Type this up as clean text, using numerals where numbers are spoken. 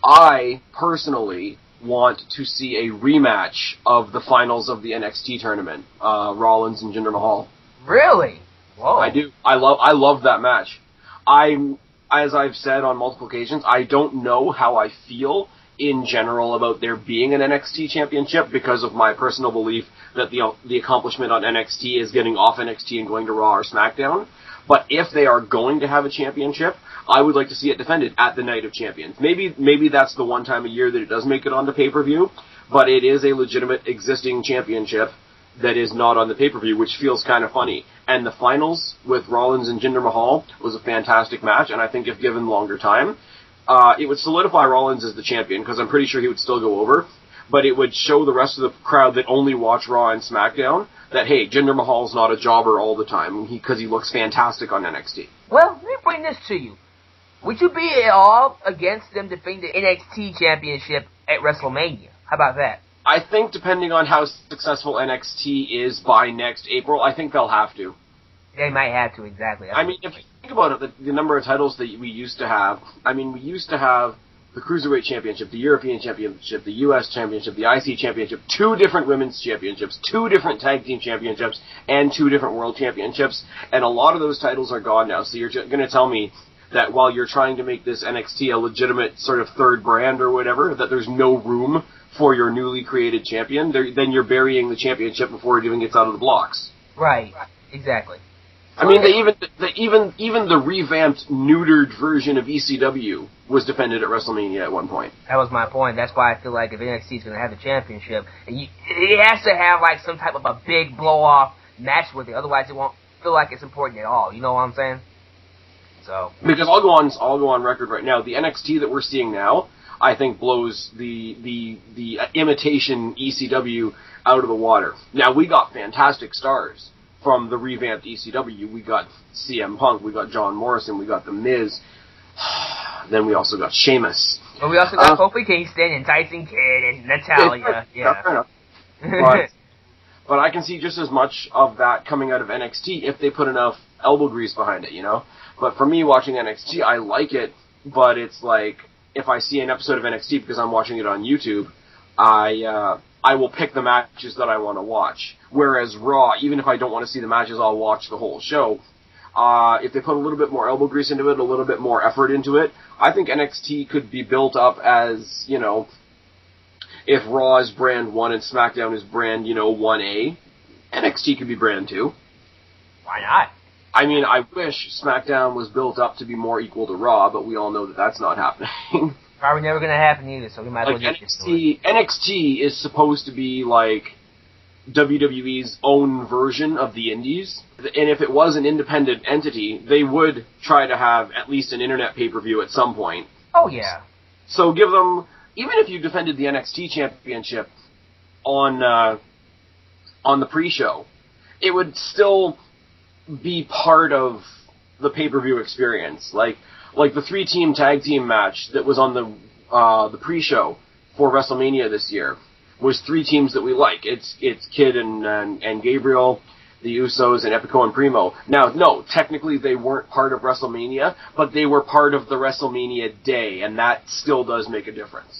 I personally want to see a rematch of the finals of the NXT tournament, Rollins and Jinder Mahal. Really? Whoa. I do. I love that match. As I've said on multiple occasions, I don't know how I feel in general about there being an NXT championship because of my personal belief that the accomplishment on NXT is getting off NXT and going to Raw or SmackDown. But if they are going to have a championship, I would like to see it defended at the Night of Champions. Maybe that's the one time a year that it does make it onto pay-per-view, but it is a legitimate existing championship that is not on the pay-per-view, which feels kind of funny. And the finals with Rollins and Jinder Mahal was a fantastic match, and I think if given longer time, it would solidify Rollins as the champion, because I'm pretty sure he would still go over, but it would show the rest of the crowd that only watch Raw and SmackDown that, hey, Jinder Mahal's not a jobber all the time, because he looks fantastic on NXT. Well, let me bring this to you. Would you be at all against them defending the NXT Championship at WrestleMania? How about that? I think depending on how successful NXT is by next April, I think they'll have to. They might have to, exactly. I mean, if you think about it, the number of titles that we used to have, we used to have the Cruiserweight Championship, the European Championship, the U.S. Championship, the IC Championship, 2 different Women's Championships, 2 different Tag Team Championships, and 2 different World Championships, and a lot of those titles are gone now, so you're going to tell me that while you're trying to make this NXT a legitimate sort of third brand or whatever, that there's no room for your newly created champion, then you're burying the championship before it even gets out of the blocks. Right, exactly. I mean, even the revamped, neutered version of ECW was defended at WrestleMania at one point. That was my point. That's why I feel like if NXT is going to have the championship, it has to have like some type of a big blow-off match with it. Otherwise, it won't feel like it's important at all. You know what I'm saying? So because I'll go on record right now. The NXT that we're seeing now, I think, blows the imitation ECW out of the water. Now, we got fantastic stars from the revamped ECW. We got CM Punk, we got John Morrison, we got The Miz, then we also got Sheamus. But we also got Kofi Kingston and Tyson Kidd and Natalya. Fair enough. But I can see just as much of that coming out of NXT if they put enough elbow grease behind it, you know? But for me, watching NXT, I like it, but it's like, if I see an episode of NXT because I'm watching it on YouTube, I will pick the matches that I want to watch. Whereas Raw, even if I don't want to see the matches, I'll watch the whole show. If they put a little bit more elbow grease into it, a little bit more effort into it, I think NXT could be built up as, you know, if Raw is brand 1 and SmackDown is brand, 1A, NXT could be brand 2. Why not? I mean, I wish SmackDown was built up to be more equal to Raw, but we all know that that's not happening. Probably never going to happen either, so we might as well get used to it. NXT is supposed to be like WWE's own version of the Indies, and if it was an independent entity, they would try to have at least an internet pay-per-view at some point. Oh, yeah. So give them, even if you defended the NXT Championship on the pre-show, it would still be part of the pay-per-view experience. Like the 3-team tag team match that was on the pre-show for WrestleMania this year was 3 teams that we like. It's Kid and Gabriel, the Usos, and Epico and Primo. Now, no, technically they weren't part of WrestleMania, but they were part of the WrestleMania day, and that still does make a difference.